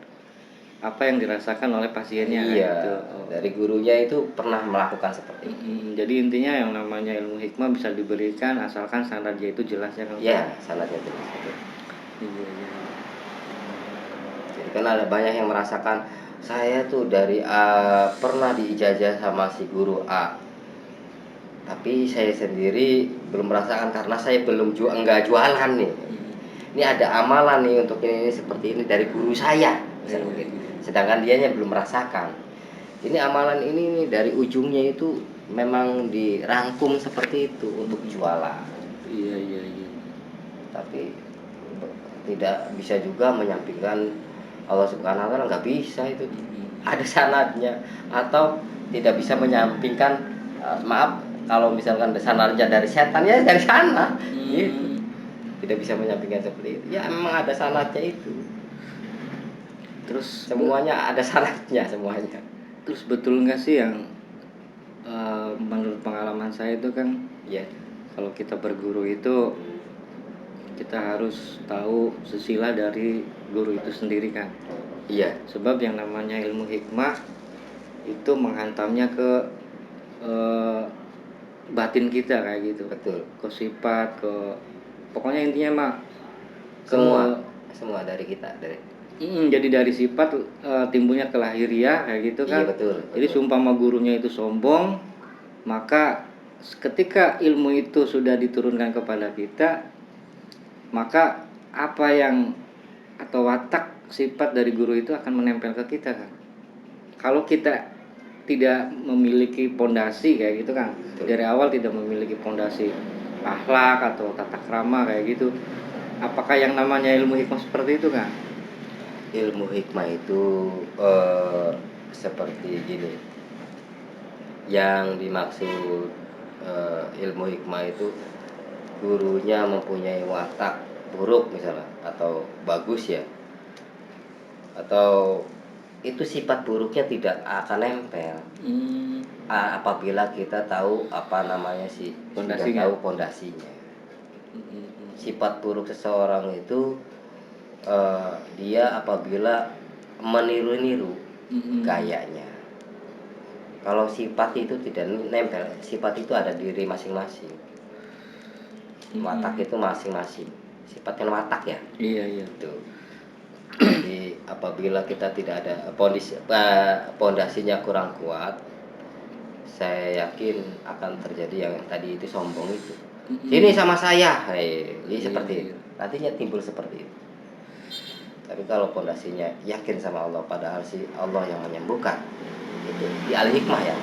apa yang dirasakan oleh pasiennya kayak Iya, gitu. Oh. dari gurunya itu pernah melakukan seperti itu. Jadi intinya yang namanya ilmu hikmah bisa diberikan asalkan sanadnya itu jelas ya Kang. Iya, sanadnya jelas. Iya, iya. Jadi kan ada banyak yang merasakan, saya tuh dari pernah diijazah sama si guru A, tapi saya sendiri belum merasakan karena saya belum enggak jualan nih. Ini ada amalan nih untuk ini seperti ini dari guru saya, misalnya begitu. Sedangkan dianya belum merasakan. Ini amalan ini nih dari ujungnya itu memang dirangkum seperti itu untuk jualan. Iya, iya, iya. Tapi tidak bisa juga menyampingkan Allah Subhanahu wa taala, nggak bisa itu. Ada sanadnya, atau tidak bisa menyampingkan maaf, kalau misalkan sanadnya dari setan ya dari sana. Gitu. Tidak bisa menyampingkan seperti itu. Ya memang ada sanadnya itu. Terus Semuanya ada sanadnya semuanya. Terus betul nggak sih yang menurut pengalaman saya itu kan, Iya. kalau kita berguru itu kita harus tahu sisilah dari guru itu sendiri kan. Iya. Sebab yang namanya ilmu hikmah itu menghantamnya ke batin kita kayak gitu. Betul. Ke sifat, ke pokoknya intinya mah semua dari kita, dari jadi dari sifat timbulnya kelahiriah kayak gitu kan. Iya, betul. Jadi seumpama gurunya itu sombong, maka ketika ilmu itu sudah diturunkan kepada kita, maka apa yang atau watak sifat dari guru itu akan menempel ke kita kan. Kalau kita tidak memiliki pondasi kayak gitu kan, dari awal tidak memiliki pondasi akhlak atau tata krama kayak gitu, apakah yang namanya ilmu hikmah seperti itu kan? Ilmu hikmah itu seperti gini, yang dimaksud ilmu hikmah itu gurunya mempunyai watak buruk misalnya atau bagus ya, atau itu sifat buruknya tidak akan nempel apabila kita tahu apa namanya sih, sudah Pondasinya. tahu pondasinya. Sifat buruk seseorang itu dia apabila meniru-niru gayanya. Kalau sifat itu tidak nempel, sifat itu ada di diri masing-masing. Watak itu masing-masing. Sifat kan watak ya. Iya. Itu. Jadi apabila kita tidak ada pondasinya kurang kuat, saya yakin akan terjadi yang tadi itu sombong itu. Ini sama saya, ini seperti itu. Nantinya timbul seperti itu. Tapi kalau pondasinya yakin sama Allah, padahal si Allah yang menyembuhkan, itu di al-hikmah ya.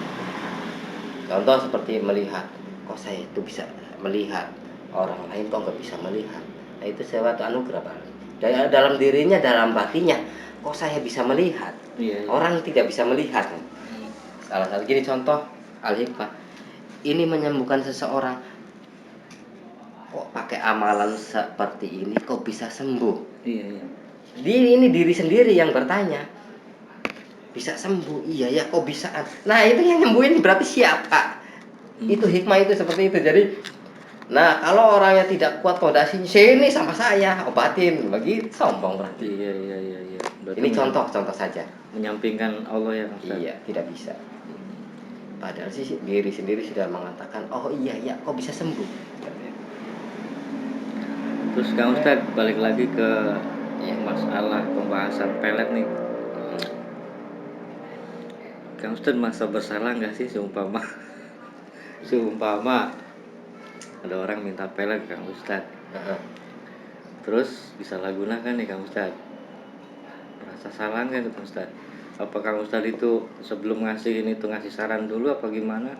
Contoh seperti melihat, kok saya itu bisa melihat, orang lain kok nggak bisa melihat. Nah itu suatu anugerah Pak. Dalam dirinya, dalam batinnya, kok saya bisa melihat, orang tidak bisa melihat. Salah satu gini contoh al-hikmah, ini menyembuhkan seseorang, kok pakai amalan seperti ini kok bisa sembuh. Ini diri sendiri yang bertanya, bisa sembuh, iya ya kok bisa. Nah itu yang nyembuhin berarti siapa? Itu hikmah itu seperti itu. Jadi nah kalau orangnya tidak kuat pondasinya, sini sama saya obatin, begitu sombong berarti. Iya. Berarti Ini contoh saja. Menyampingkan Allah ya Ustaz. Iya, tidak bisa. Padahal sih diri sendiri sudah mengatakan, oh iya kok bisa sembuh. Terus Kang Ustaz balik lagi ke masalah pembahasan pelet nih. Kang Ustaz masa bersalah nggak sih seumpama ada orang minta pelet Kang Ustaz, terus disalahgunakan nih Kang Ustaz, merasa salah nggak Kang Ustaz? Apa Kang Ustaz itu sebelum ngasih ini tuh ngasih saran dulu apa gimana?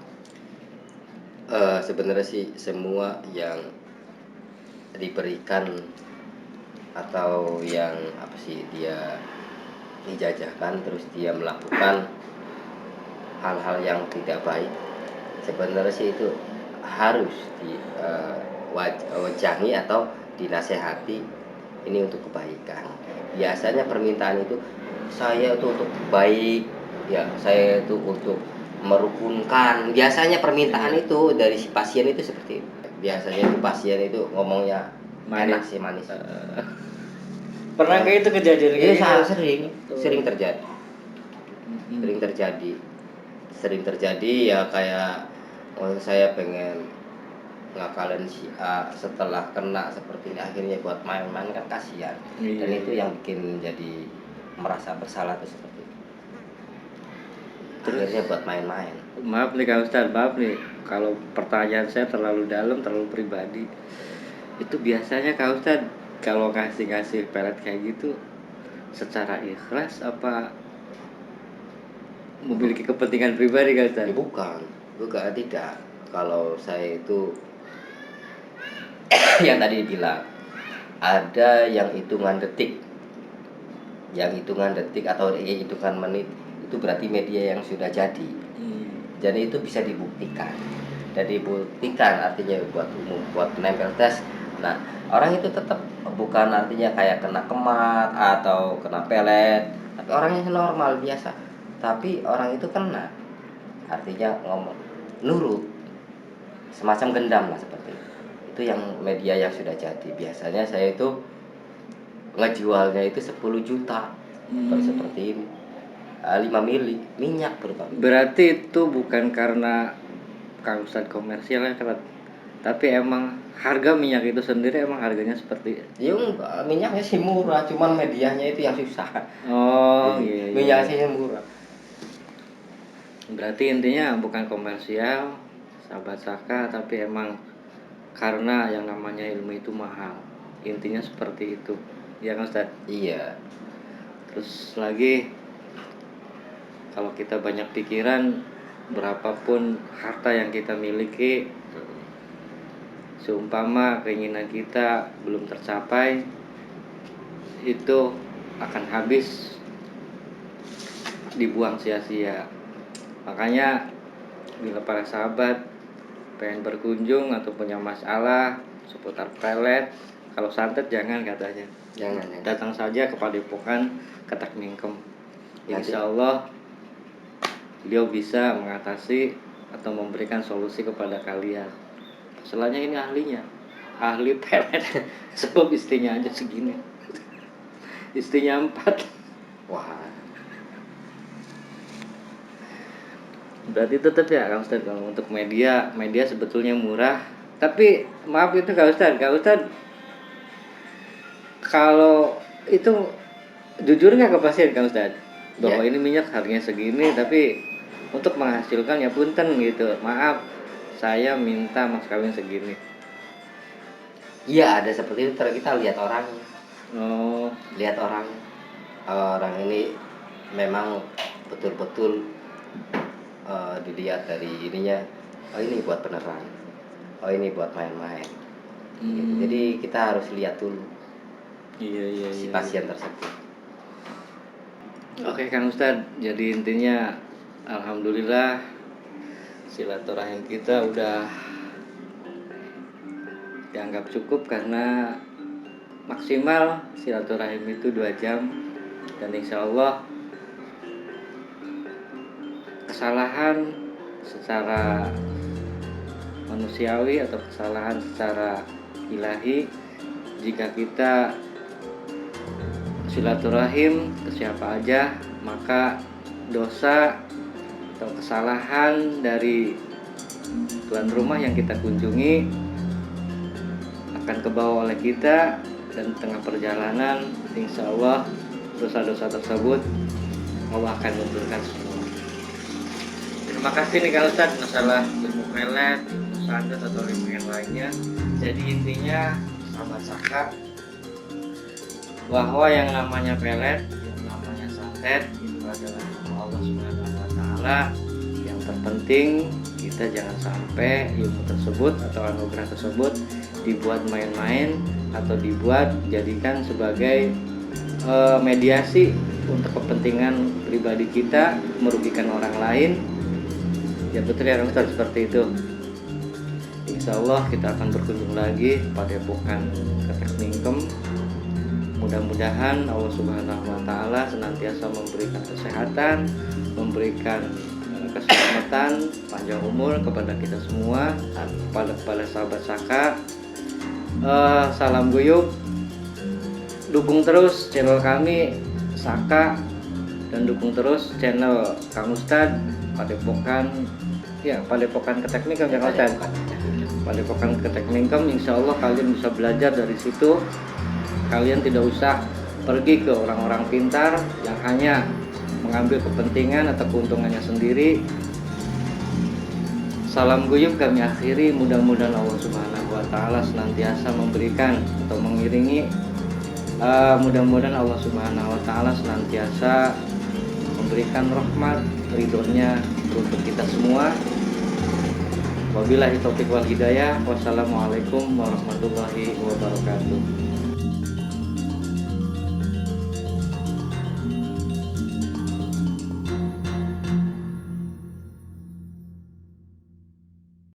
Sebenarnya sih semua yang diberikan atau yang apa sih dia dijajahkan terus dia melakukan hal-hal yang tidak baik, sebenarnya sih itu harus diwajangi atau dinasehati, ini untuk kebaikan. Biasanya permintaan itu saya itu untuk baik ya, saya itu untuk merukunkan. Biasanya permintaan itu dari si pasien itu seperti itu. Biasanya itu pasien itu ngomongnya enak sih, manis. Pernah kayak itu kejadian kayak gitu? Sering terjadi. Sering terjadi ya, kayak saya pengen ngakalin si A, setelah kena seperti ini akhirnya buat main-main kan kasihan. Dan itu yang bikin jadi merasa bersalah tuh seperti itu. Akhirnya buat main-main. Maaf nih Kang Ustaz, maaf nih kalau pertanyaan saya terlalu dalam, terlalu pribadi. Itu biasanya Kang Ustaz kalau ngasih pelet kayak gitu secara ikhlas apa memiliki kepentingan pribadi Kang Ustaz? Bukan, tidak. Kalau saya itu yang tadi bilang, ada yang hitungan detik atau hitungan menit, itu berarti media yang sudah jadi. Jadi itu bisa dibuktikan. Dan dibuktikan artinya buat umum, buat nempel tes. Nah, orang itu tetap bukan artinya kayak kena kemat atau kena pelet, tapi orangnya normal biasa. Tapi orang itu kena, artinya ngomong nurut, semacam gendam lah seperti itu. Itu yang media yang sudah jadi. Biasanya saya itu ngejualnya itu 10 juta seperti ini, 5 mili minyak terutama. Berarti itu bukan karena Kang Ustaz komersial ya, tapi emang harga minyak itu sendiri emang harganya seperti ya enggak, minyaknya sih murah, cuman medianya itu yang susah. Iya. Minyaknya sih murah. Berarti intinya bukan komersial, sahabat Saka, tapi emang karena yang namanya ilmu itu mahal. Intinya seperti itu. Ya kan Ustaz? Iya. Terus lagi kalau kita banyak pikiran, berapapun harta yang kita miliki, seumpama keinginan kita belum tercapai, itu akan habis, dibuang sia-sia. Makanya bila para sahabat pengen berkunjung atau punya masalah seputar pelet, kalau santet jangan katanya. Jangan. Datang saja ke Padepokan Ketek Mingkem. Nanti- Insya Allah beliau bisa mengatasi atau memberikan solusi kepada kalian. Masalahnya ini ahlinya, ahli pelet. Sebab istrinya aja segini, istrinya 4. Wah, Berarti tetap ya Kak Ustadz, kalau untuk media sebetulnya murah. Tapi maaf itu Kak Ustadz, kalau itu jujur nggak ke pasien Kak Ustadz, bahwa ini minyak harganya segini, tapi untuk menghasilkan ya punten gitu, maaf saya minta mas kawin segini. iya ada seperti itu. Kita lihat orang, Oh, orang ini memang betul-betul dilihat dari ininya. Oh ini buat beneran. Oh ini buat main-main. Gitu. Jadi kita harus lihat dulu iya. si pasien tersebut. Oke Kang Ustadz, jadi intinya alhamdulillah silaturahim kita udah dianggap cukup, karena maksimal silaturahim itu 2 jam. Dan insya Allah kesalahan secara manusiawi atau kesalahan secara ilahi, jika kita silaturahim ke siapa aja, maka dosa atau kesalahan dari tuan rumah yang kita kunjungi akan kebawa oleh kita, dan tengah perjalanan insya Allah dosa-dosa tersebut Allah akan munculkan semua. Terima kasih nih Kak Ustadz, masalah ilmu pelet, ilmu santet atau ilmu yang lainnya. Jadi intinya sahabat Saka, bahwa yang namanya pelet, yang namanya santet itu adalah ilmu Allah Subhanahu wa taala. Yang terpenting kita jangan sampai ilmu tersebut atau anugerah tersebut dibuat main-main atau dibuat jadikan sebagai mediasi untuk kepentingan pribadi kita, merugikan orang lain. Ya betul ya Ustaz, seperti itu. Insya Allah kita akan berkunjung lagi pada Padepokan Ketek Mingkem. Mudah-mudahan Allah Subhanahu wa taala senantiasa memberikan kesehatan, memberikan keselamatan, panjang umur kepada kita semua, kepada sahabat Saka. Salam guyup, dukung terus channel kami Saka, dan dukung terus channel Kang Ustadz Padepokan Ketek Mingkem ya Kang Ustadz. Padepokan Ketek Mingkem, insya Allah kalian bisa belajar dari situ. Kalian tidak usah pergi ke orang-orang pintar yang hanya mengambil kepentingan atau keuntungannya sendiri. Salam guyup kami akhiri, mudah-mudahan Allah Subhanahu wa taala senantiasa memberikan atau mengiringi, mudah-mudahan Allah Subhanahu wa taala senantiasa memberikan rahmat ridhonya untuk kita semua. Wabillahi taufiq wal hidayah. Wassalamualaikum warahmatullahi wabarakatuh.